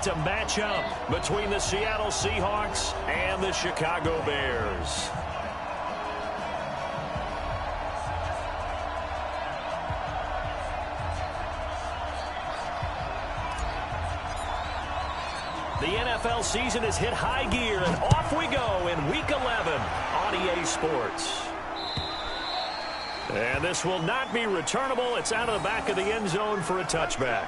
a matchup between the Seattle Seahawks and the Chicago Bears. The NFL season has hit high gear, and off we go in Week 11 on EA Sports. And this will not be returnable. It's out of the back of the end zone for a touchback.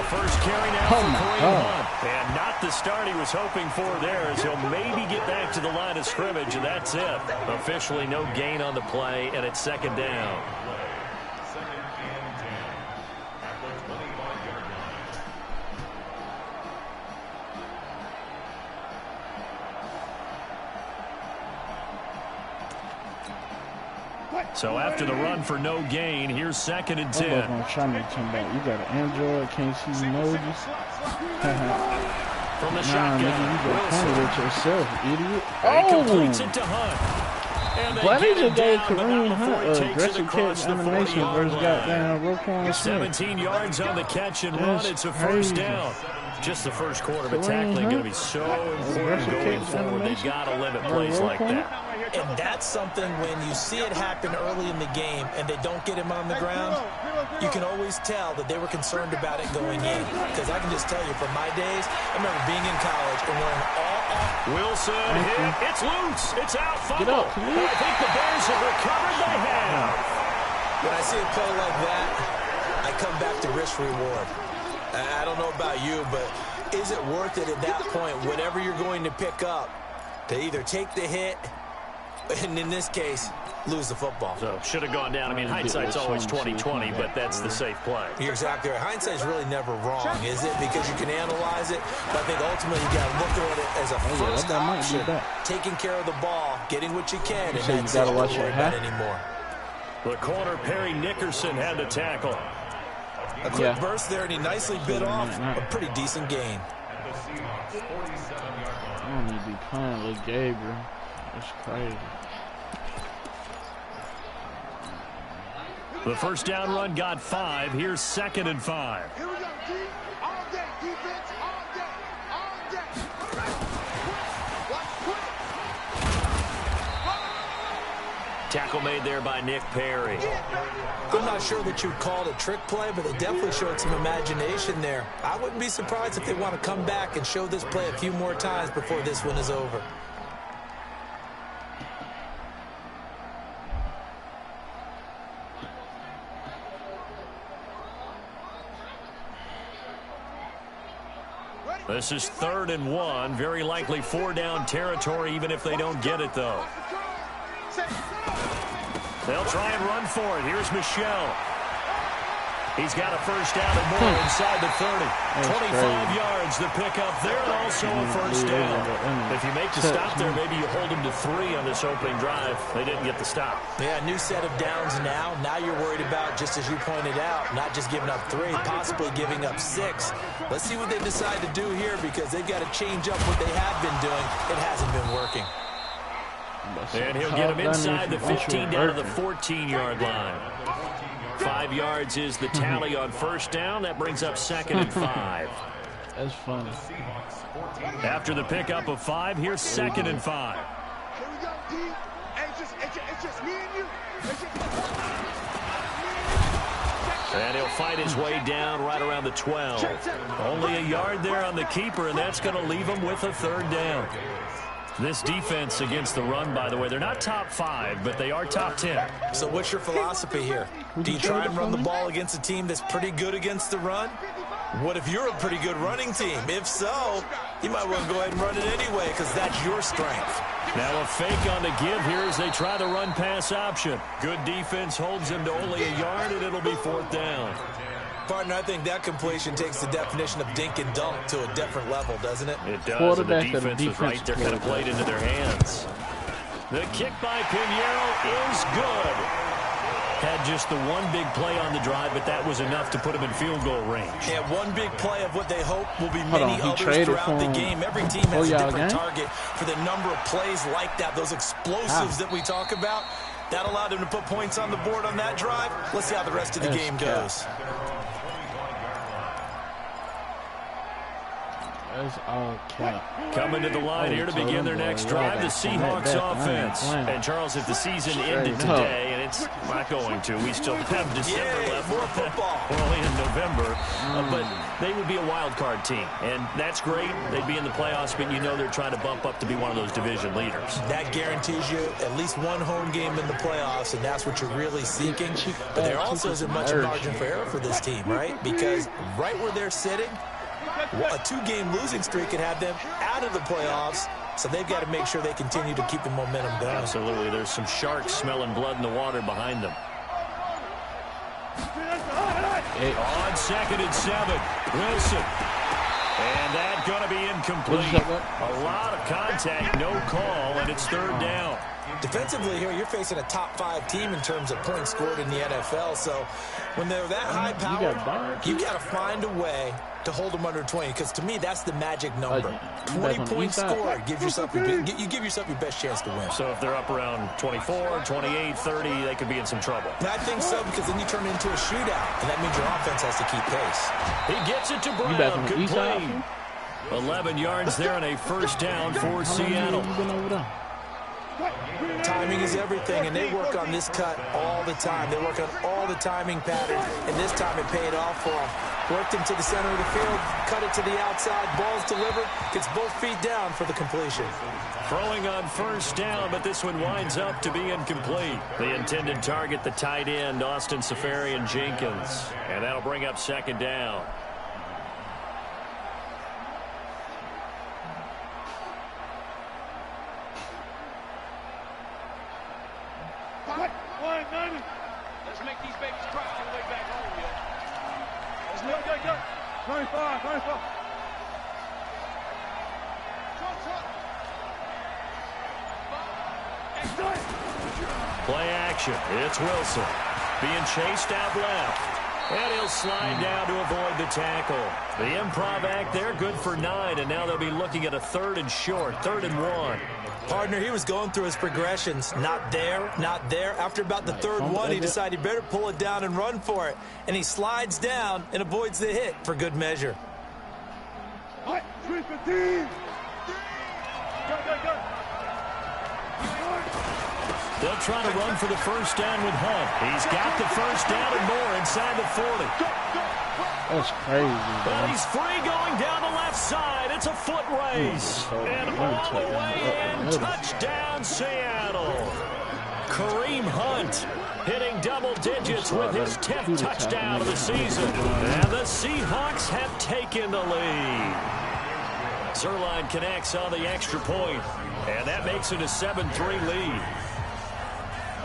First carry now for Kareem Hunt. And not the start he was hoping for there, as he'll maybe get back to the line of scrimmage, and that's it. Officially no gain on the play, and it's second down. So after the run for no gain, here's second and 10. You got an Android, can't see emojis. From the shotgun, you got to it yourself, idiot. He completes it to Hunt. Why they just gave Kareem Hunt aggressive catch animation versus goddamn Roquan Smith? 17 yards on the catch and run. It's a first down. Just the first quarter, but tackling going to be so important going forward. They've got to limit plays like that. And that's something when you see it happen early in the game and they don't get him on the ground, you can always tell that they were concerned about it going in. Because I can just tell you from my days, I remember being in college and going all off. Wilson hit. It's loose. It's out. Fumble. I think the Bears have recovered. They have. When I see a play like that, I come back to risk reward. I don't know about you, but is it worth it at that point, whatever you're going to pick up, to either take the hit and in this case, lose the football? So should have gone down. I mean, hindsight's always 20/20, but that's the safe play. You're exactly right. Hindsight's really never wrong, is it? Because you can analyze it, but I think ultimately you got to look at it as a first option. Taking care of the ball, getting what you can, and that's not worry about anymore. The corner, Perry Nickerson, had the tackle. A quick burst there, and he nicely bit off a pretty decent gain. I don't need to be playing with Gabriel. That's crazy. The first down run got 5. Here's second and 5. Here we go, D. All day, defense, all day, all day. Tackle made there by Nick Perry. I'm not sure that you'd call it a trick play, but they definitely showed some imagination there. I wouldn't be surprised if they want to come back and show this play a few more times before this one is over. This is 3rd and 1. Very likely 4-down territory, even if they don't get it, though. They'll try and run for it. Here's Michel. He's got a first down and more inside the 30. 25 yards the pickup there, and also a first down. If you make the stop there, maybe you hold them to 3 on this opening drive. They didn't get the stop. Yeah, new set of downs now. Now you're worried about, just as you pointed out, not just giving up 3, possibly giving up 6. Let's see what they decide to do here, because they've got to change up what they have been doing. It hasn't been working. And he'll get him inside the 15 down to the 14-yard line. 5 yards is the tally on first down. That brings up 2nd and 5. That's funny. After the pickup of 5, here's 2nd and 5. Here we go, D. It's just me and you. And he'll fight his way down right around the 12. Only a yard there on the keeper, and that's going to leave him with a 3rd down. This defense against the run, by the way, they're not top 5, but they are top 10. So what's your philosophy here? Do you try and run the ball against a team that's pretty good against the run? What if you're a pretty good running team? If so, you might want to go ahead and run it anyway, because that's your strength. Now a fake on the give here as they try the run-pass option. Good defense holds him to only a yard, and it'll be 4th down. Partner, I think that completion takes the definition of dink and dunk to a different level, doesn't it? It does, and the defense was right there, kind of played into their hands. The kick by Piñeiro is good. Had just the one big play on the drive, but that was enough to put him in field goal range. Yeah, one big play of what they hope will be many others throughout the game. Every team has a different target for the number of plays like that, those explosives that we talk about. That allowed him to put points on the board on that drive. Let's see how the rest of the game goes. Coming to the line here to begin their next drive, the Seahawks offense. And Charles, if the season ended today, and it's not going to, we still have December left. More football. We're only in November, but they would be a wild card team, and that's great. They'd be in the playoffs, but you know they're trying to bump up to be one of those division leaders. That guarantees you at least one home game in the playoffs, and that's what you're really seeking. But there also isn't much margin for error for this team, right? Because right where they're sitting, a 2-game losing streak could have them out of the playoffs, so they've got to make sure they continue to keep the momentum going. Absolutely. There's some sharks smelling blood in the water behind them. On 2nd and 7, Wilson. And that's going to be incomplete. A lot of contact, no call, and it's 3rd down. Defensively here, you're facing a top 5 team in terms of points scored in the NFL. So when they're that high powered, you got to find a way to hold them under 20. Because to me, that's the magic number. 20 points scored gives yourself you give yourself your best chance to win. So if they're up around 24, 28, 30, they could be in some trouble. I think so, because then you turn it into a shootout, and that means your offense has to keep pace. He gets it to Brown. Good play. 11 yards there and a 1st down for Seattle. Timing is everything, and they work on this cut all the time. They work on all the timing patterns, and this time it paid off for them. Worked him to the center of the field, cut it to the outside, ball's delivered, gets both feet down for the completion. Throwing on 1st down, but this one winds up to be incomplete. The intended target, the tight end, Austin Seferian-Jenkins. And that'll bring up 2nd down. Let's make these babies cry on the way back home, yo. Let's go. 25. Play action. It's Wilson. Being chased out left. And he'll slide down to avoid the tackle. The improv act there, good for 9, and now they'll be looking at a 3rd and short, 3rd and 1. Partner, he was going through his progressions. Not there, not there. After about the 3rd one, he decided he better pull it down and run for it. And he slides down and avoids the hit for good measure. They'll try to run for the 1st down with Hunt. He's got the 1st down and more inside the 40. That's crazy, But he's free going down the left side. It's a foot race. And all the way in, touchdown Seattle. Kareem Hunt hitting double digits with his 10th touchdown of the season. And the Seahawks have taken the lead. Zuerlein connects on the extra point, and that makes it a 7-3 lead.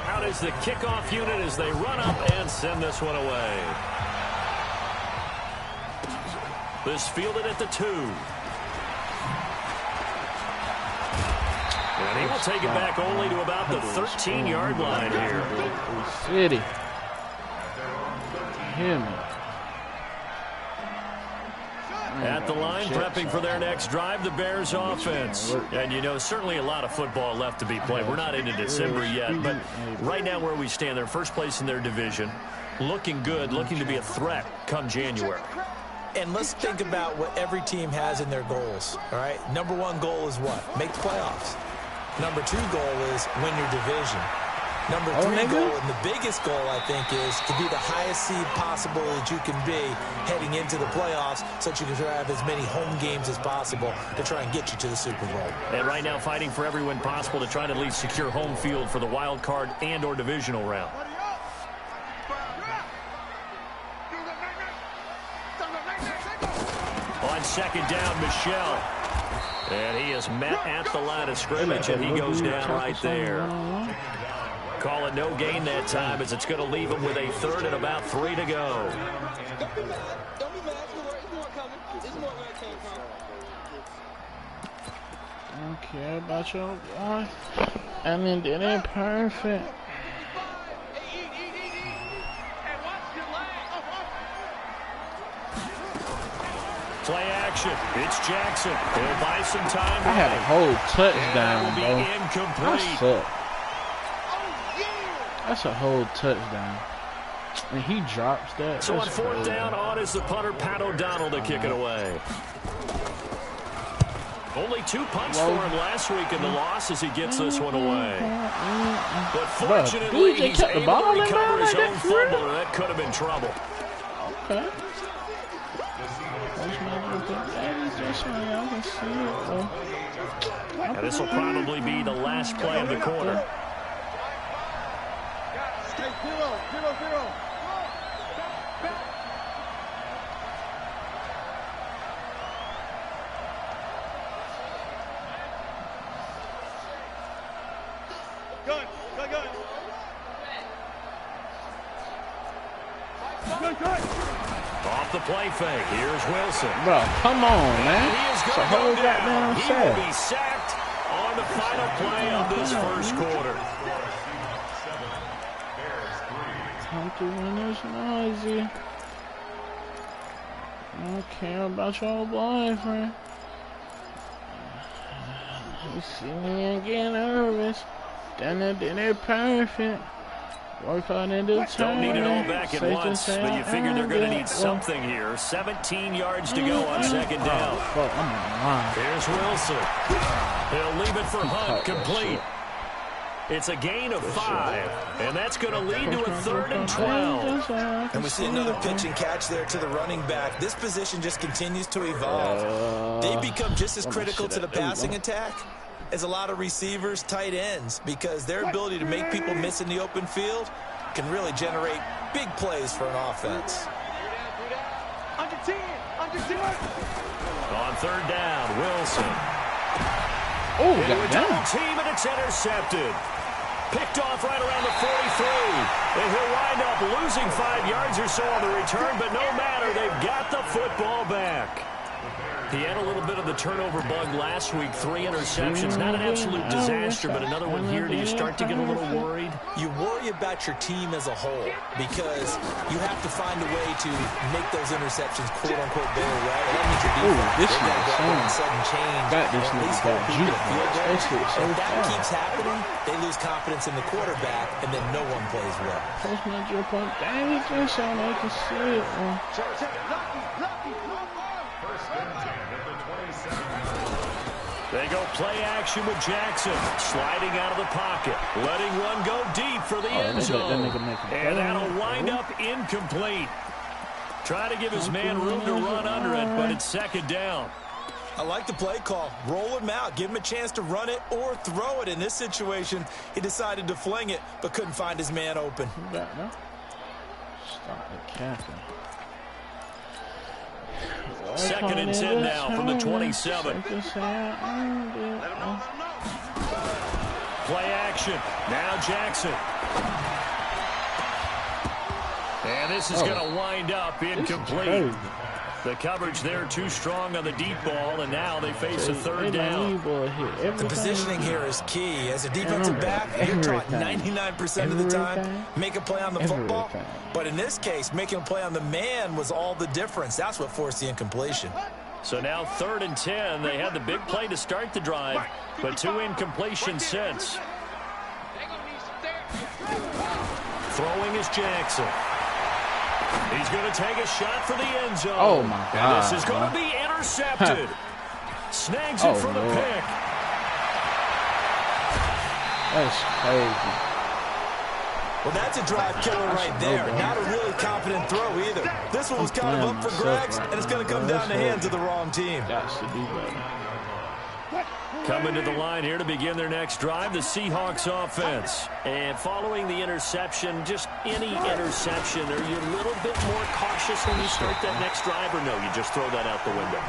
Out is the kickoff unit as they run up and send this one away. This fielded at the 2. And he will take it back only to about the 13-yard line here. City. Him. At the line, prepping for their next drive, the Bears offense. And, you know, certainly a lot of football left to be played. We're not into December yet, but right now where we stand, they're first place in their division. Looking good, looking to be a threat come January. And let's think about what every team has in their goals, all right? Number 1 goal is what? Make the playoffs. Number 2 goal is win your division. Number 3 goal, and the biggest goal, I think, is to be the highest seed possible that you can be heading into the playoffs so that you can have as many home games as possible to try and get you to the Super Bowl. And right now fighting for every win possible to try to at least secure home field for the wild card and or divisional round. On 2nd down, Michel. And he is met at the line of scrimmage, and he goes down right there. call it no gain that time as it's going to leave him with a third and about 3 to go. Don't be mad. Don't be mad. There's more coming. There's more where it came from. I don't care about your boy. I mean, did it perfect. Play action. It's Jackson. He'll buy some time. I had a whole touchdown, bro. Incomplete. That's a whole touchdown. And he drops that. So on 4th down, on is the punter, Pat O'Donnell, to kick it away. Only 2 punts for him last week in the loss as he gets this one away. But fortunately, he's able to recover his own fumble, and that could have been trouble. Okay. And this will probably be the last play of the quarter. Stay 0-0-0. Good. Off the play fake. Here's Wilson. Bro, come on, man. He is going to go down. He will be sacked on the final play of this first quarter. Time to win this noisy. I don't care about your boyfriend. You see me and get nervous. Then it did it perfect. Work hard and do Don't need it all back at once, but you figure they're going to need something here. 17 yards to go on 2nd down. Here's Wilson. He'll leave it for Hunt, complete. It's a gain of 5, and that's going to lead to a 3rd and 12. And we see another pitch and catch there to the running back. This position just continues to evolve. They become just as critical to the passing attack as a lot of receivers, tight ends, because their ability to make people miss in the open field can really generate big plays for an offense. Under 10. On 3rd down, Wilson. Oh, Into a double goddamn. team, and it's intercepted. Picked off right around the 43. And he'll wind up losing 5 yards or so on the return, but no matter, they've got the football back. He had a little bit of the turnover bug last week, 3 interceptions. Not an absolute disaster, but another one here. Do you start to get a little worried? You worry about your team as a whole because you have to find a way to make those interceptions quote-unquote go away. And that means your defense. This They gotta go out nigga and sudden change. got this and at least nigga hold got people to juke. field goals. If that keeps happening, they lose confidence in the quarterback, and then no one plays well. Post my drip on. Dang, it's just so I can see it. They go play action with Jackson, sliding out of the pocket, letting one go deep for the end zone. And that'll wind up incomplete. Try to give his man room to run under it, but it's 2nd down. I like the play call. Roll him out. Give him a chance to run it or throw it. In this situation, he decided to fling it, but couldn't find his man open. Stop the capping. 2nd and 10 now from the 27. Play action. Now Jackson. And this is going to wind up incomplete. The coverage there too strong on the deep ball, and now they face a 3rd down. The positioning here is key. As a defensive back, you're taught 99% of the time, make a play on the football. But in this case, making a play on the man was all the difference. That's what forced the incompletion. So now 3rd and 10. They had the big play to start the drive, but 2 incompletions since. Throwing is Jackson. He's going to take a shot for the end zone. Oh, my God. And this is going to be intercepted. Snags it for the pick. That's crazy. Well, that's a drive killer right there. Not a really confident throw either. This one was kind of up for grabs, and it's going to come down the hands of the wrong team. Got to do better. Coming to the line here to begin their next drive, the Seahawks offense. And following the interception, just any interception, are you a little bit more cautious when you start that next drive, or no, you just throw that out the window?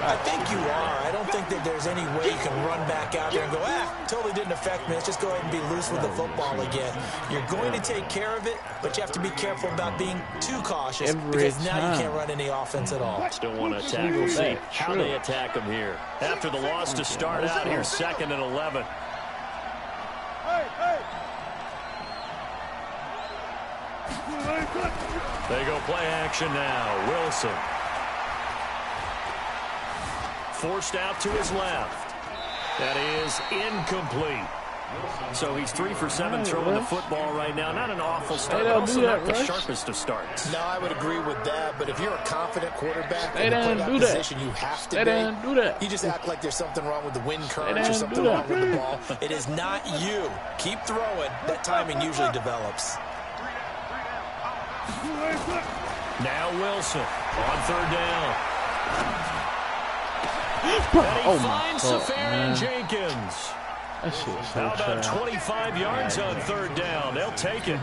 I think you are. I don't think that there's any way you can run back out there and go, totally didn't affect me. Let's just go ahead and be loose with the football again. You're going to take care of it, but you have to be careful about being too cautious because now you can't run any offense at all. Still want to attack. We'll see how they attack them here. After the loss to start out, here's 2nd and 11. They go play action now. Wilson. Forced out to his left. That is incomplete. So he's 3 for 7 throwing the football right now. Not an awful start, but also not the sharpest of starts. No, I would agree with that. But if you're a confident quarterback in the position you have to be, you just act like there's something wrong with the wind currents or something wrong with the ball. It is not you. Keep throwing. That timing usually develops. Now Wilson on 3rd down. Oh finds Safarian Jenkins. That shit's so How about 25 yards on 3rd down? They'll take it.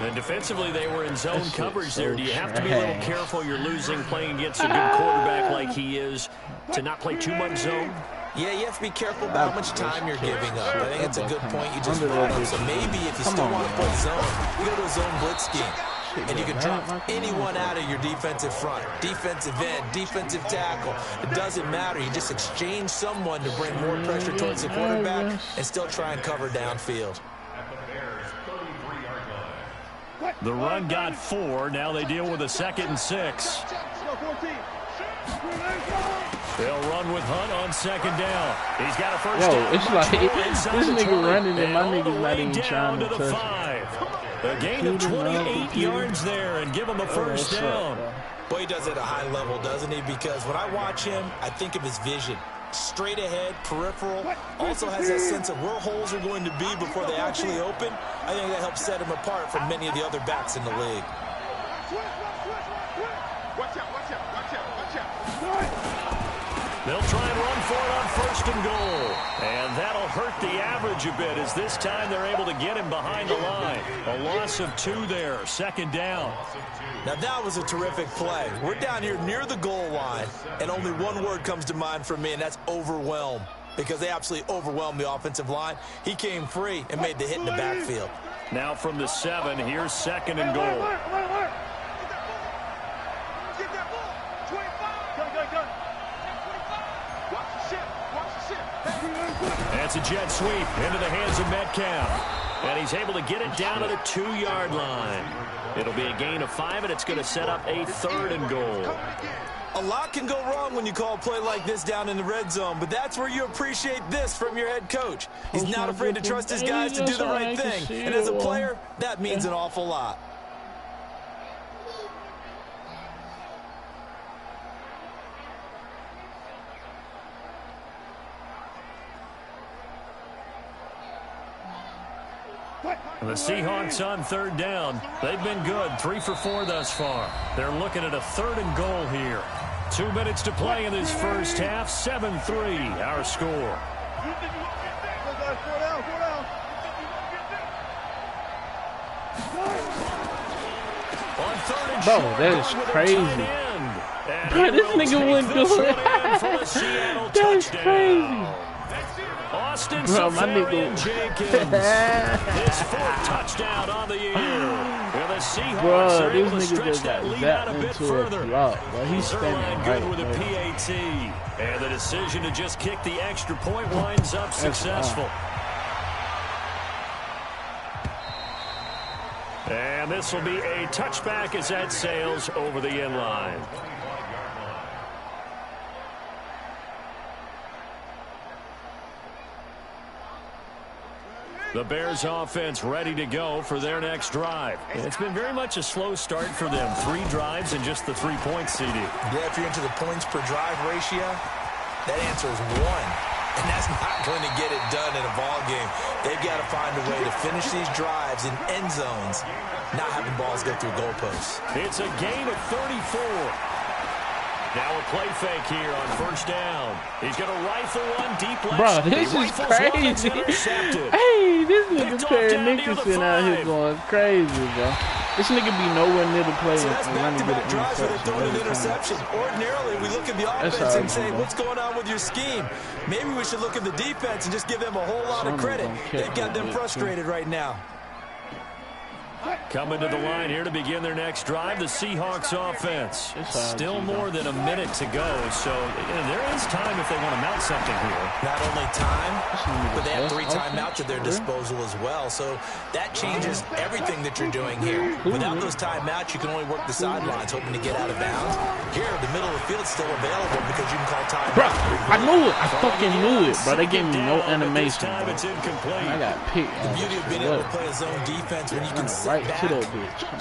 And defensively, they were in zone coverage there. Do you have to be a little careful? You're losing playing against a good quarterback like he is to not play too much zone? Yeah, you have to be careful about how much time you're giving up. I think it's a good point you just brought up. So maybe if you still want to play zone, you go to a zone blitz scheme. And you can drop anyone out of your defensive front, defensive end, defensive tackle. It doesn't matter. You just exchange someone to bring more pressure towards the quarterback and still try and cover downfield. The run got 4. Now they deal with a 2nd and 6. They'll run with Hunt on 2nd down. He's got a first down. It's like this nigga running and my nigga's not even trying to touch 5. A gain of 28 yards there and give him a first down. Boy, he does it at a high level, doesn't he? Because when I watch him, I think of his vision. Straight ahead, peripheral. Also has that sense of where holes are going to be before they actually open. I think that helps set him apart from many of the other backs in the league. Watch out, watch out, watch out, watch out. They'll try and run for it on 1st and goal. And that'll hurt the average a bit as this time they're able to get him behind the line. A loss of 2 there, 2nd down. Now that was a terrific play. We're down here near the goal line, and only one word comes to mind for me, and that's overwhelm. Because they absolutely overwhelmed the offensive line. He came free and made the hit in the backfield. Now from the 7, here's 2nd and goal. That's a jet sweep into the hands of Metcalf. And he's able to get it down to the 2-yard line. It'll be a gain of 5, and it's going to set up a 3rd and goal. A lot can go wrong when you call a play like this down in the red zone, but that's where you appreciate this from your head coach. He's not afraid to trust his guys to do the right thing. And as a player, that means an awful lot. The Seahawks on 3rd down. They've been good, 3 for 4 thus far. They're looking at a 3rd and goal here. 2 minutes to play in this first half. 7-3, our score. On 3rd and short, that is crazy. Bro, this nigga wouldn't do it. That's crazy. Austin Safarian Jenkins, his 4th touchdown on the year. Well, the Seahawks are able to stretch that lead out a bit further. He's standing good with a PAT. And the decision to just kick the extra point winds up successful. And this will be a touchback as that sails over the end line. The Bears offense ready to go for their next drive. It's been very much a slow start for them. 3 drives and just the 3 points, CD. Yeah, if you're into the points per drive ratio, that answer is 1. And that's not going to get it done in a ball game. They've got to find a way to finish these drives in end zones, not having balls go through goalposts. It's a gain of 34. Now a play fake here on first down. He's going to rifle one deep left. Bro, this is crazy. Hey, this nigga Perry Nicholson out here going crazy, bro. This nigga be nowhere near the play and run to get an interception. Ordinarily, we look at the offense and say, what's going on with your scheme? Maybe we should look at the defense and just give them a whole lot of credit. They've got them frustrated right now. Coming to the line here to begin their next drive, the Seahawks offense. Still more than a minute to go, so there is time if they want to mount something here. Not only time, but they have 3 timeouts at their disposal as well, so that changes everything that you're doing here. Without those timeouts, you can only work the sidelines, hoping to get out of bounds. Here, the middle of the field is still available because you can call timeout. Bro, I knew it. I fucking knew it, bro. They gave me no animation, bro. I got picked. The beauty of being able to play a zone defense when you can sit back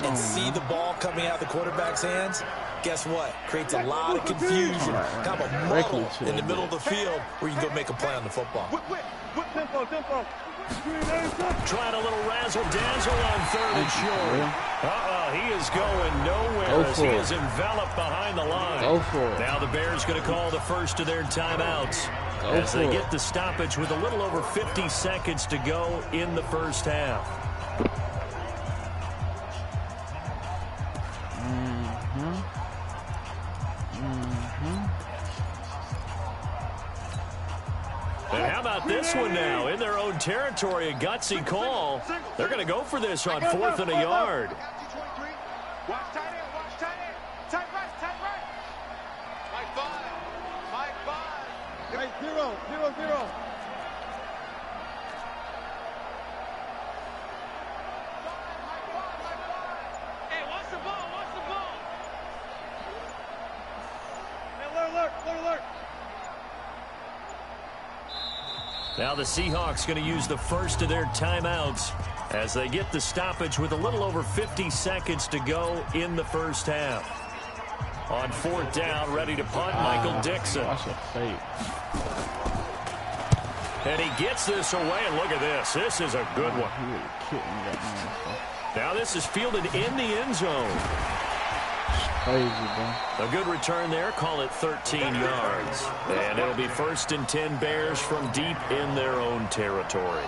and see the ball coming out of the quarterback's hands, guess what? Creates a lot of confusion, kind of a muddle in the middle of the field where you can go make a play on the football. Trying a little razzle-dazzle on third and short. He is going nowhere as he is enveloped behind the line. Now the Bears going to call the first of their timeouts as they get the stoppage with a little over 50 seconds to go in the first half. And how about this one now? In their own territory, a gutsy call. They're going to go for this on 4th and a yard. Watch tight end, watch tight end. Tight right, tight right. Mike 5. Mike 5. Hey, 0. Hey, watch the ball, watch the ball. Hey, alert. Now the Seahawks going to use the first of their timeouts as they get the stoppage with a little over 50 seconds to go in the first half. On 4th down, ready to punt, Michael Dixon. And he gets this away, and look at this. This is a good one. Now this is fielded in the end zone. Crazy, bro. A good return there. Call it 13 yards. And it'll be 1st and 10 Bears from deep in their own territory.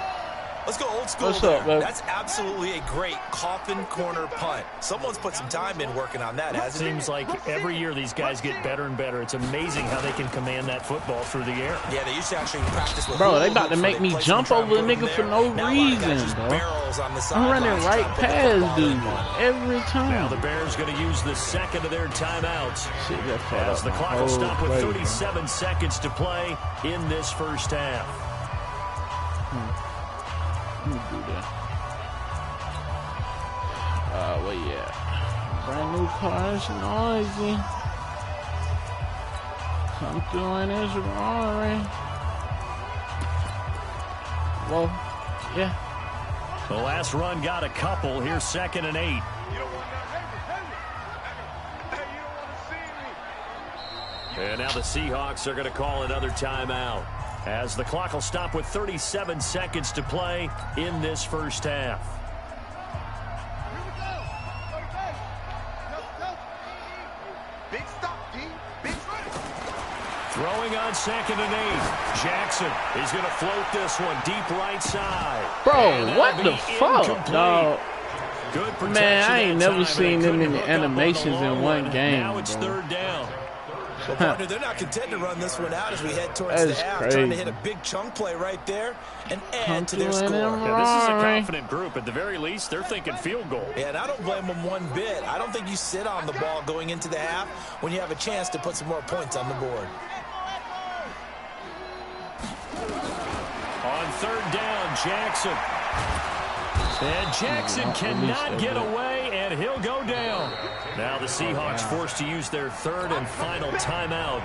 Let's go old school. What's up, man? That's absolutely a great coffin corner punt. Someone's put some time in working on that, hasn't it? Seems like every year these guys get better and better. It's amazing how they can command that football through the air. Yeah, they used to actually practice with bro, they about to make me jump over the nigga for no reason, bro. I'm running right past dude every time. Now the Bears going to use the second of their timeouts as the clock will stop with 37 seconds to play in this first half. Let me do that. Where you at? Brand new car, it's noisy. Come through in this Ferrari. Whoa, yeah. The last run got a couple. Here's 2nd and 8. You don't want that. Hey, you don't want to see me. And now the Seahawks are going to call another timeout as the clock will stop with 37 seconds to play in this first half. Big stop, D. Big stop. Throwing on 2nd and 8. Jackson is going to float this one deep right side. Bro, what the fuck, dog? Good protection. Man, I ain't never seen them in the animations in one game. Now it's 3rd down. Well, partner, they're not content to run this one out as we head towards the half. Trying to hit a big chunk play right there and add to their score. Yeah, this is a confident group. At the very least, they're thinking field goal. Yeah, and I don't blame them one bit. I don't think you sit on the ball going into the half when you have a chance to put some more points on the board. On 3rd down, Jackson. And Jackson cannot get away, and he'll go down. Now the Seahawks forced to use their 3rd and final timeout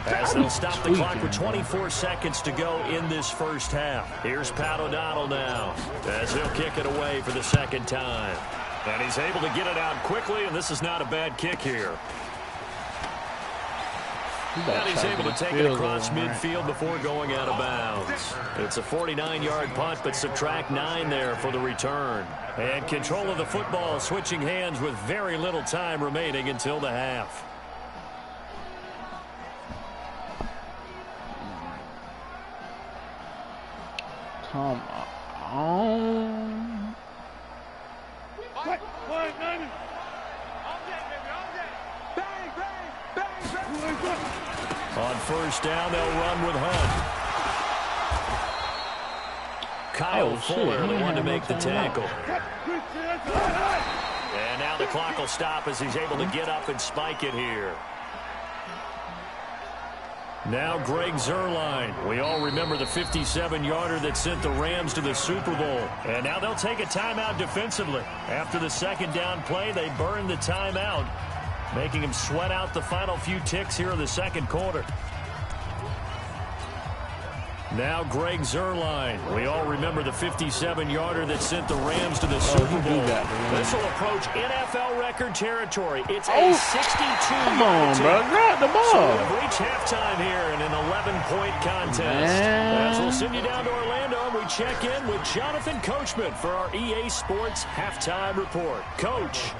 as they'll stop the clock with 24 seconds to go in this first half. Here's Pat O'Donnell now as he'll kick it away for the 2nd time. And he's able to get it out quickly, and this is not a bad kick here. And he's able to take it across midfield before going out of bounds. It's a 49-yard punt, but subtract 9 there for the return. And control of the football switching hands with very little time remaining until the half. Come on. On first down, they'll run with Hunt. Kyle Fuller, the one to make the tackle. And now the clock will stop as he's able to get up and spike it here. Now Greg Zuerlein. We all remember the 57-yarder that sent the Rams to the Super Bowl. And now they'll take a timeout defensively. After the second down play, they burn the timeout, making him sweat out the final few ticks here in the second quarter. Now Greg Zuerlein. We all remember the 57-yarder that sent the Rams to the Super Bowl. This will approach NFL record territory. It's a 62. Come on, bro. Grab the ball. So we've reached halftime here in an 11-point contest. As we'll send you down to Orlando, and we check in with Jonathan Coachman for our EA Sports Halftime Report. Coach.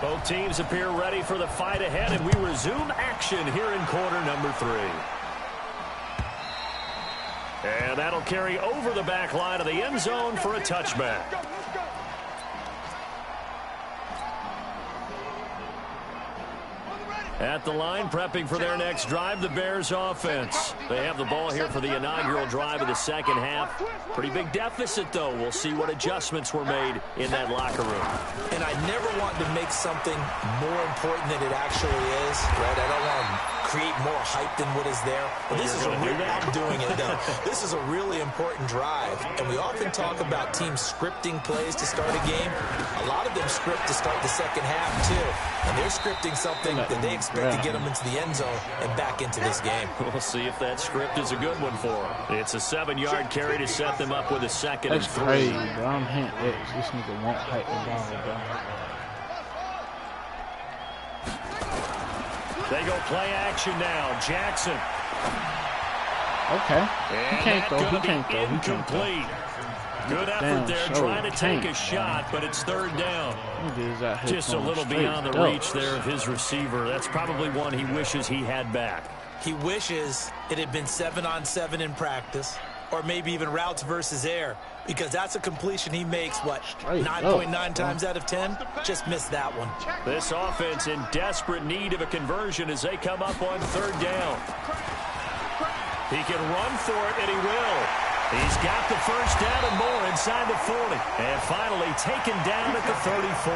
Both teams appear ready for the fight ahead, and we resume action here in quarter number 3. And that'll carry over the back line of the end zone for a touchback. At the line, prepping for their next drive, the Bears offense. They have the ball here for the inaugural drive of the second half. Pretty big deficit, though. We'll see what adjustments were made in that locker room. And I never want to make something more important than it actually is, right? I don't want to create more hype than what is there. But this is a really, I'm doing it, though. This is a really important drive. And we often talk about teams scripting plays to start a game. A lot of them script to start the second half, too. And they're scripting something that they expect to get them into the end zone and back into this game. We'll see if that script is a good one for them. It's a 7-yard carry to set them up with a second and 3. That's crazy, bro. I'm hinting that this nigga won't hype the ball, bro. They go play action now. Jackson. Okay. And He can't throw. He can't throw. He can't incomplete. Good effort Damn, there, so trying to take a tank, shot, but it's third down. Just a little beyond the reach there of his receiver. That's probably one he wishes he had back. He wishes it had been 7-on-7 in practice, or maybe even routes versus air, because that's a completion he makes, 9.9 times out of 10? Just missed that one. This offense in desperate need of a conversion as they come up on third down. He can run for it, and he will. He's got the first down and more inside the 40. And finally taken down at the 34.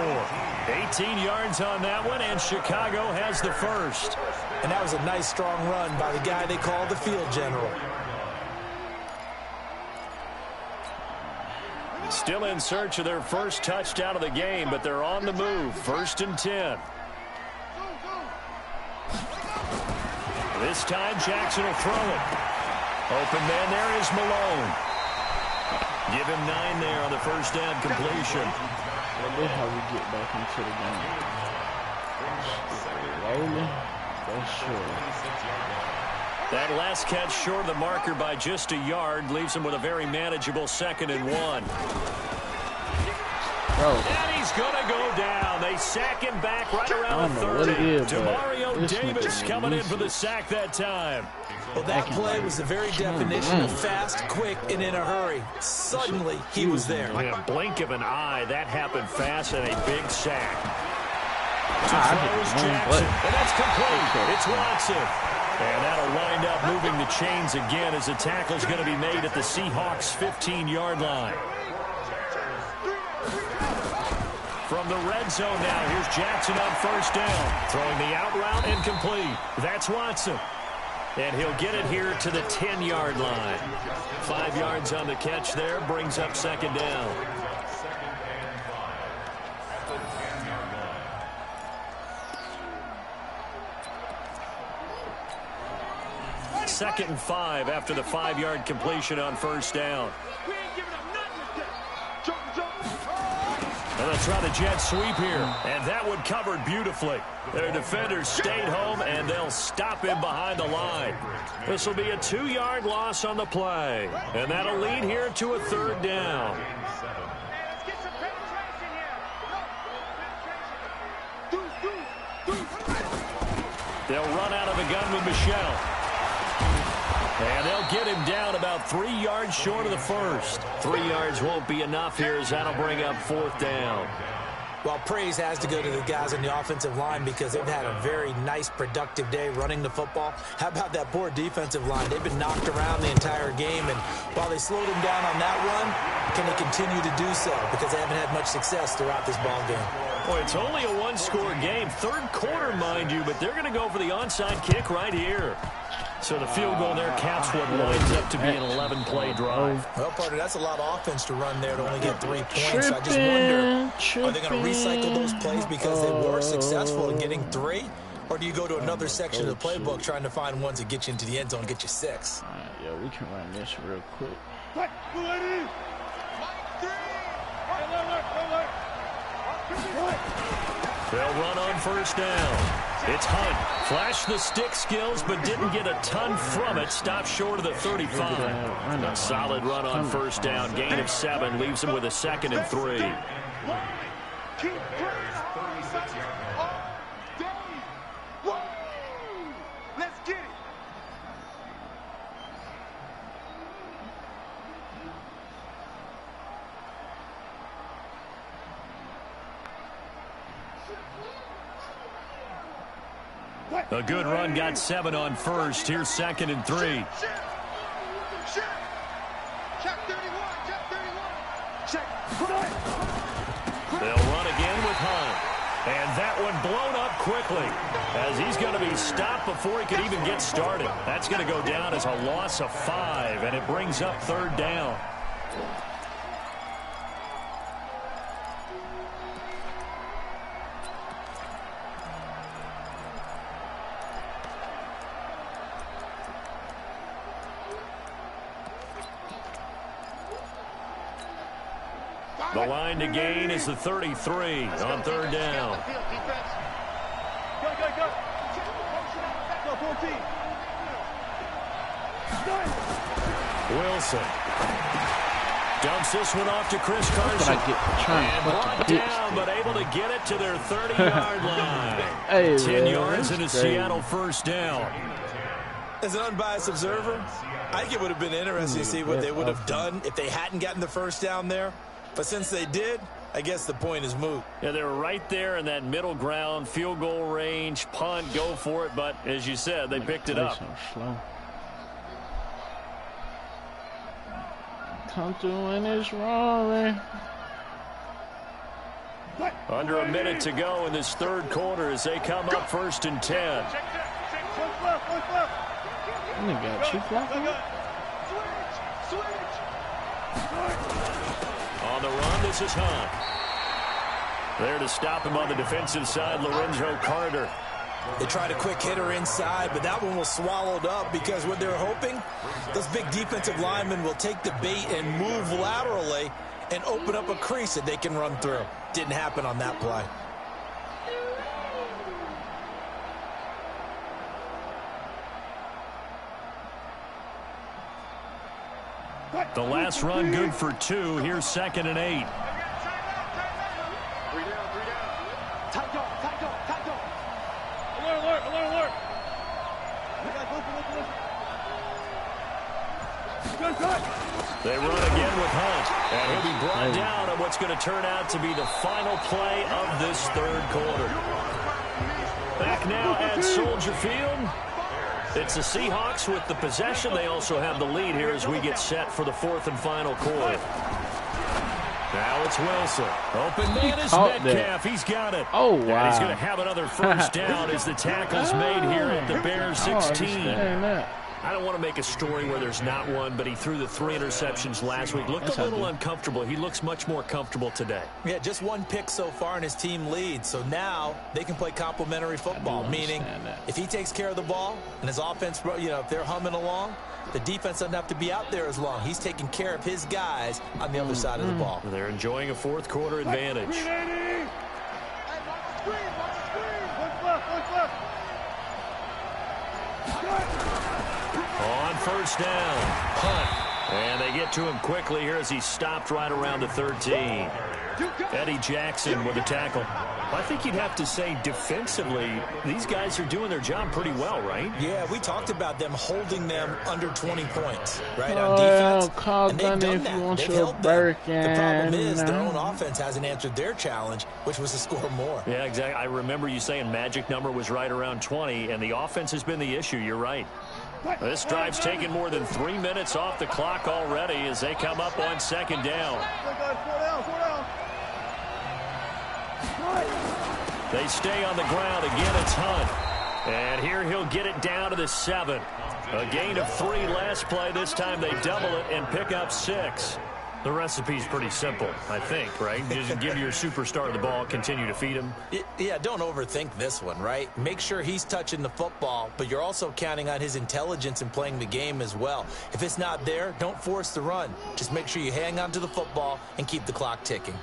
18 yards on that one, and Chicago has the first. And that was a nice, strong run by the guy they call the field general. Still in search of their first touchdown of the game, but they're on the move. 1st and 10. This time Jackson will throw it. Open man there is Malone. Give him 9 there on the first down completion. Well, that's how we get back into the game. Rolling. That's sure. That last catch short of the marker by just a yard leaves him with a very manageable 2nd and 1. Bro. And he's going to go down. They sack him back right around the 30. Demario Davis coming in for the sack that time. Well, that play was the very definition of fast, quick, and in a hurry. Suddenly, he was there. In a blink of an eye, that happened fast and a big sack. To throw is Jackson, and that's complete. It's Watson. And that'll wind up moving the chains again as the tackle's going to be made at the Seahawks' 15-yard line. From the red zone now, here's Jackson on first down. Throwing the out route incomplete. That's Watson. And he'll get it here to the 10-yard line. 5 yards on the catch there, brings up 2nd down. Second and 5 after the 5-yard completion on first down. And they'll try the jet sweep here. And that one covered beautifully. Their defenders stayed home, and they'll stop him behind the line. This will be a 2-yard loss on the play. And that'll lead here to a 3rd down. They'll run out of the gun with Michel. And they'll get him down about 3 yards short of the first. 3 yards won't be enough here as that'll bring up 4th down. Well, praise has to go to the guys on the offensive line because they've had a very nice, productive day running the football. How about that poor defensive line? They've been knocked around the entire game, and while they slowed them down on that run, can they continue to do so? Because they haven't had much success throughout this ball game. Boy, it's only a one-score game. 3rd quarter, mind you, but they're going to go for the onside kick right here. So the field goal there caps what winds up to be an 11-play drive. Well, partner, that's a lot of offense to run there to only get 3 points. So I just wonder, are they going to recycle those plays because they were successful in getting 3? Or do you go to another section of the playbook trying to find ones that get you into the end zone and get you 6? Yeah, we can run this real quick. They'll run on 1st down. It's Hunt. Flashed the stick skills, but didn't get a ton from it. Stopped short of the 35. A solid run on 1st down. Gain of 7 leaves him with a 2nd and 3. Keep praying all day. Let's get it. A good run got 7 on 1st. Here's 2nd and 3. Check 31. Check. They'll run again with Hunt. And that one blown up quickly as he's going to be stopped before he can even get started. That's going to go down as a loss of 5, and it brings up 3rd down. The line to gain is the 33 on 3rd down. Go. Go, 14. Wilson dumps this one off to Chris Carson. And brought down, but able to get it to their 30-yard line. 10 yards and a Seattle 1st down. As an unbiased observer, I think it would have been interesting to see what they would have done if they hadn't gotten the 1st down there. But since they did, I guess the point is moot. Yeah, they were right there in that middle ground, field goal range, punt, go for it. But as you said, they picked it up. Come through in this Rory. Under a minute to go in this 3rd quarter as they come up 1st and 10. They got cheap On the run, this is Hunt. There to stop him on the defensive side, Lorenzo Carter. They tried a quick hitter inside, but that one was swallowed up because what they're hoping, those big defensive linemen will take the bait and move laterally and open up a crease that they can run through. Didn't happen on that play. The last run good for 2. Here's 2nd and 8. 3 down. Tight dog. Alert. They run again with Hunt. And he'll be brought down on what's going to turn out to be the final play of this 3rd quarter. Back now at Soldier Field. It's the Seahawks with the possession. They also have the lead here as we get set for the 4th and final quarter. Now it's Wilson. Open man is Metcalf. He's got it. Oh, wow. And he's going to have another 1st down as the tackle's made here at the Bears 16. I don't want to make a story where there's not one, but he threw the 3 interceptions last week. Looked a little uncomfortable. He looks much more comfortable today. Yeah, just 1 pick so far and his team leads. So now they can play complementary football, meaning if he takes care of the ball and his offense, if they're humming along, the defense doesn't have to be out there as long. He's taking care of his guys on the other side of the ball. They're enjoying a 4th quarter advantage. Hey, watch the screen. What's left? On 1st down, Hunt. And they get to him quickly here as he stopped right around the 13. Eddie Jackson with a tackle. I think you'd have to say defensively, these guys are doing their job pretty well, right? Yeah, we talked about them holding them under 20 points, right, on defense. Call Gunny if you want your Birkin. The problem is their own offense hasn't answered their challenge, which was to score more. Yeah, exactly. I remember you saying magic number was right around 20, and the offense has been the issue. You're right. This drive's taken more than 3 minutes off the clock already as they come up on second down. They stay on the ground. Again, it's Hunt. And here he'll get it down to the 7. A gain of 3 last play. This time they double it and pick up 6. The recipe's pretty simple, I think, right? Just give your superstar the ball, continue to feed him. Yeah, don't overthink this one, right? Make sure he's touching the football, but you're also counting on his intelligence in playing the game as well. If it's not there, don't force the run. Just make sure you hang on to the football and keep the clock ticking.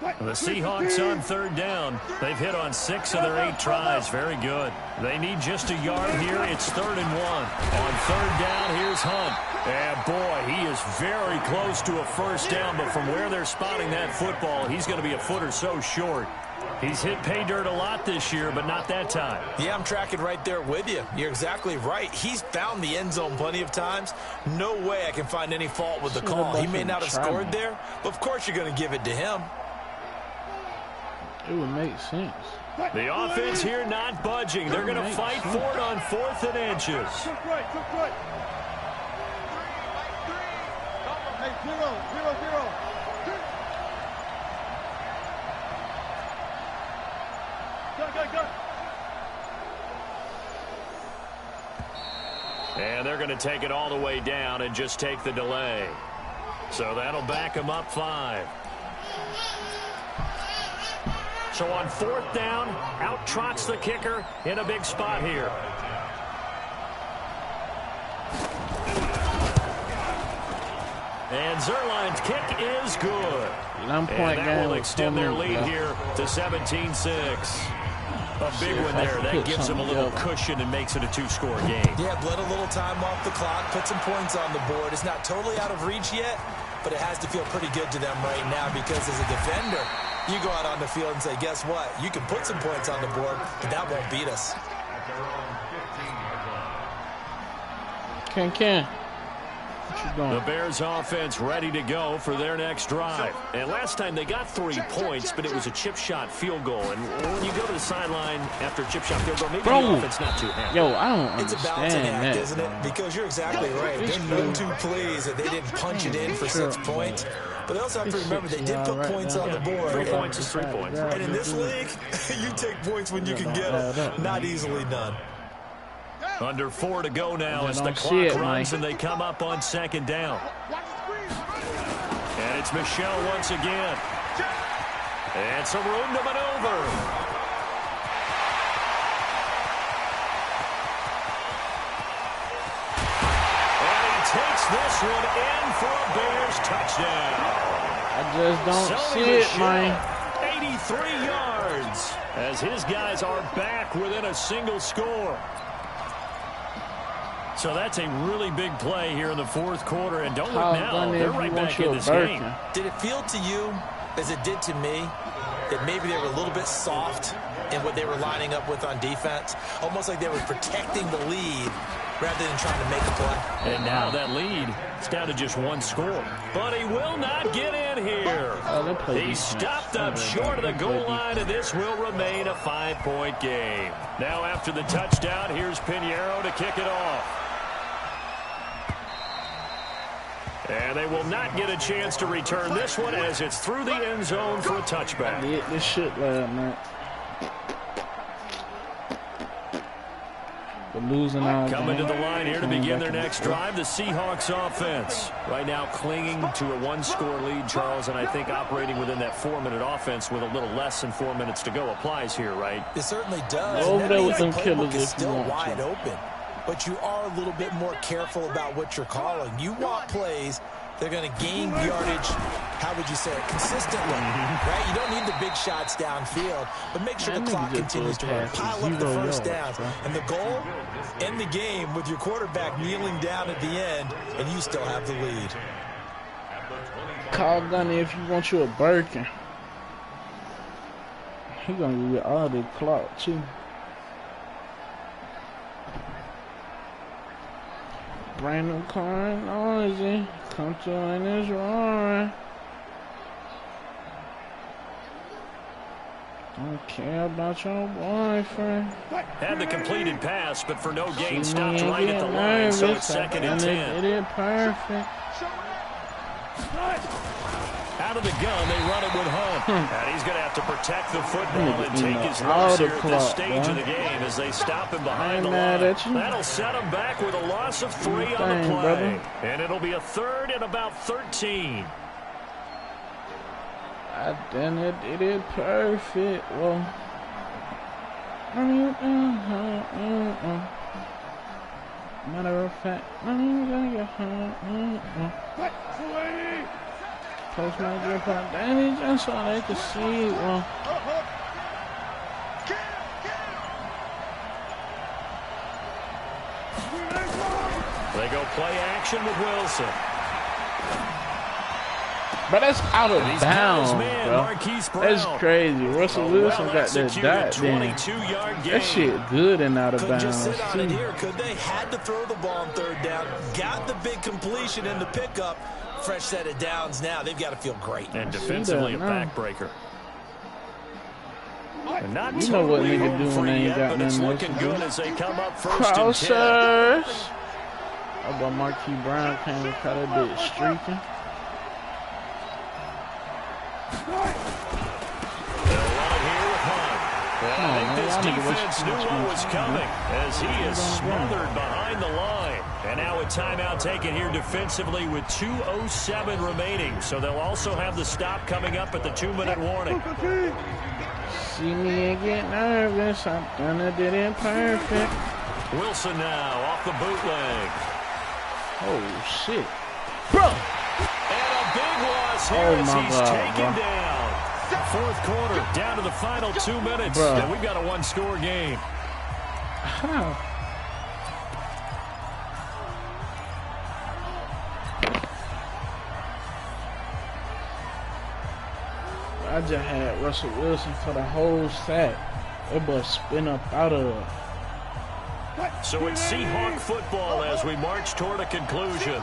The Seahawks on third down. They've hit on 6 of their 8 tries. Very good. They need just a yard here. It's 3rd and 1. On third down, here's Hunt. And boy, he is very close to a first down, but from where they're spotting that football, he's going to be a foot or so short. He's hit pay dirt a lot this year, but not that time. Yeah, I'm tracking right there with you. You're exactly right. He's found the end zone plenty of times. No way I can find any fault with the call. He may not have scored there, but of course you're going to give it to him. It would make sense. The offense here not budging. They're going to fight for it on 4th and inches. And they're going to take it all the way down and just take the delay. So that'll back them up 5. So on 4th down, out trots the kicker in a big spot here. And Zerline's kick is good. And that will extend their lead here to 17-6. A big one there. That gives them a little cushion and makes it a 2-score game. Yeah, bled a little time off the clock, put some points on the board. It's not totally out of reach yet, but it has to feel pretty good to them right now because as a defender, you go out on the field and say, guess what? You can put some points on the board, but that won't beat us. Ken. The Bears offense ready to go for their next drive. And last time they got 3 points, but it was a chip shot field goal. And when you go to the sideline after a chip shot field goal, maybe the offense not too happy. Yo, I don't understand It's a balancing act, isn't it? Because you're exactly right. They're no 2 plays that they didn't punch it in for 6 points. But they also have to remember they did put points on the board. 3 points is 3 points. And in this league, you take points when you can get them. Not easily done. Under 4 to go now as the clock runs and they come up on 2nd down. And it's Michel once again. And some room to maneuver. And he takes this one in for a Bears touchdown. I just don't see it, man. 83 yards as his guys are back within a single score. So that's a really big play here in the 4th quarter. And don't look now, they're right back in this game. Did it feel to you, as it did to me, that maybe they were a little bit soft in what they were lining up with on defense? Almost like they were protecting the lead rather than trying to make a play. And now that lead is down to just 1 score. But he will not get in here. He stopped up short of the goal line, and this will remain a 5-point game. Now after the touchdown, here's Pinheiro to kick it off. And they will not get a chance to return this one as it's through the end zone for a touchback. Get this shit loud, man. They're losing out. Coming to the line here to begin their next drive, the Seahawks offense. Right now clinging to a 1-score lead, Charles, and I think operating within that 4-minute offense with a little less than 4 minutes to go applies here, right? It certainly does. Over there with them killers if you want wide to. Open. But you are a little bit more careful about what you're calling. You want plays They're going to gain yardage, how would you say it, consistently, right? You don't need the big shots downfield, but make sure the clock continues to run. Pile up the first down. And the goal, end the game with your quarterback kneeling down at the end, and you still have the lead. Call Gunny if you want you a Birkin. He gonna get all the clock too. Brand new car and noisy. Come to and it's roaring. Don't care about your boyfriend. Had the completed pass, but for no gain, stopped right at the line, so it's 2nd and 10. It is perfect. Out of the gun, they run it with Hunt. And he's going to have to protect the football and take his loss here at this stage of the game as they stop him behind the line. That'll set him back with a loss of 3 on the play. And it'll be a 3rd and about 13. Then it is perfect. Well, matter of fact, I'm gonna get home. Post my grip on Danny just so they can see it. Well, they go play action with Wilson. but that's out of bounds, bro. That's crazy. Russell Wilson got that dot then. That shit good and out of bounds. Just sit on it here, could they? Had to throw the ball on 3rd down. Got the big completion in the pickup. Fresh set of downs now. They've got to feel great. And defensively a backbreaker. And not you know what totally nigga doing they ain't got but it's nothing looking else good do. as they come up 1st Crossers. and 10. How about Marquise Brown came and caught that bit streaking? They'll run it here with Hunt. I think this defense knew what was coming as he is smothered behind the line. And now a timeout taken here defensively with 2:07 remaining. So they'll also have the stop coming up at the 2-minute warning. See me and get nervous. I'm gonna did it perfect. Wilson now off the bootleg. Oh shit, bro! And a big loss here as he's taken down. 4th quarter, down to the final 2 minutes. And we've got a 1-score game. How? I just had Russell Wilson for the whole sack. That boy spin up out of it. So it's Seahawk football as we march toward a conclusion.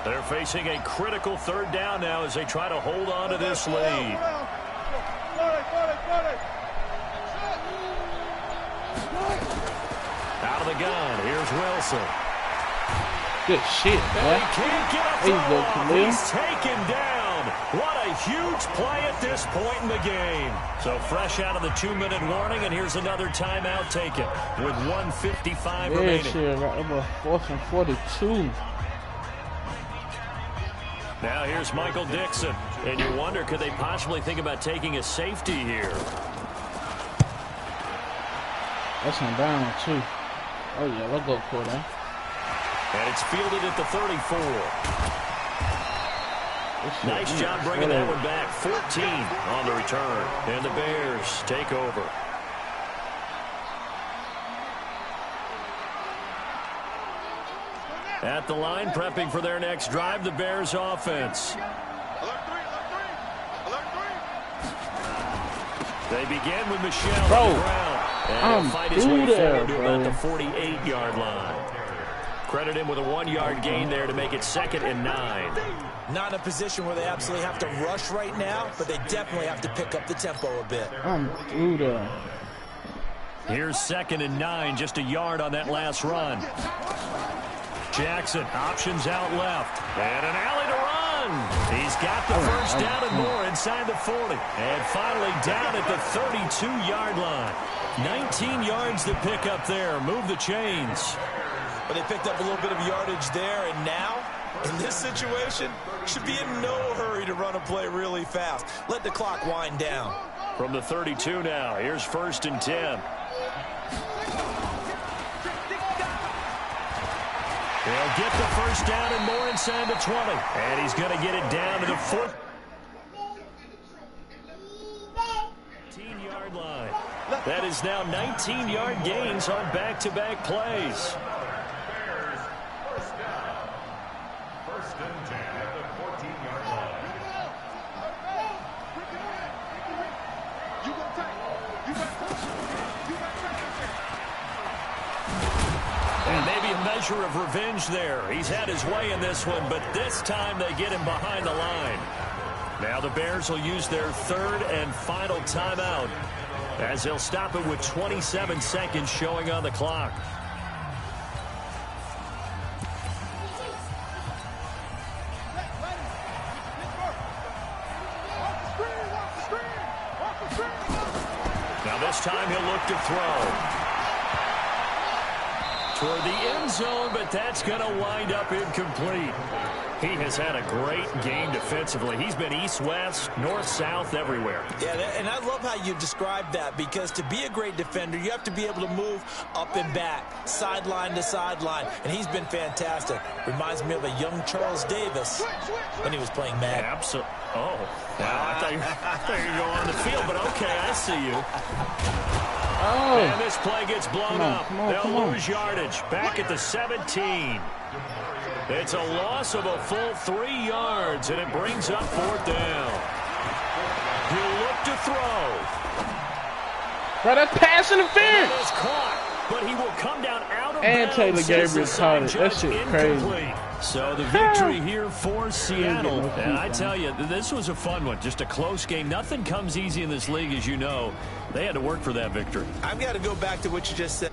They're facing a critical 3rd down now as they try to hold on to this lead. Out of the gun, here's Wilson. Good shit, boy. He's taken down. What a huge play at this point in the game. So fresh out of the 2-minute warning, and here's another timeout taken with 1:55 remaining. Shit, right about 4th and 42. Now here's Michael Dixon, and you wonder, could they possibly think about taking a safety here? That's on down too. Oh yeah, let's go for that. And it's fielded at the 34. Nice job bringing that one back. 14 on the return. And the Bears take over. At the line, prepping for their next drive, the Bears offense. They begin with Michelle on the ground. And he'll fight his way forward to about the 48-yard line. Credit him with a 1-yard gain there to make it 2nd and 9. Not in a position where they absolutely have to rush right now, but they definitely have to pick up the tempo a bit. I'm through there. Here's 2nd and 9, just a yard on that last run. Jackson options out left. And an alley to run. He's got the first down and more inside the 40. And finally down at the 32-yard line. 19 yards to pick up there. Move the chains. But they picked up a little bit of yardage there, and now, in this situation, should be in no hurry to run a play really fast. Let the clock wind down. From the 32 now, here's 1st and 10. He'll get the first down and more inside the 20. And he's going to get it down to the 14-yard line. That is now 19-yard gains on back-to-back plays. First and 10 at the 14-yard line. And maybe a measure of revenge there. He's had his way in this one, but this time they get him behind the line. Now the Bears will use their third and final timeout as they'll stop it with 27 seconds showing on the clock. Now this time he'll look to throw toward the end zone, but that's going to wind up incomplete. He has had a great game defensively. He's been east-west, north-south, everywhere. Yeah, and I love how you described that, because to be a great defender, you have to be able to move up and back, sideline to sideline, and he's been fantastic. Reminds me of a young Charles Davis when he was playing Madden. Absolutely. Oh, wow. I thought you were going to go on the field, but okay, I see you. Oh. And this play gets blown up. They'll lose yardage back at the 17. It's a loss of a full 3 yards, and it brings up fourth down. He'll look to throw. Bro, that's pass interference. It's caught, but he will come down out of and bounds. Taylor Gabriel caught it. That shit crazy. So the victory here for Seattle. And I tell you, this was a fun one. Just a close game. Nothing comes easy in this league, as you know. They had to work for that victory. I've got to go back to what you just said.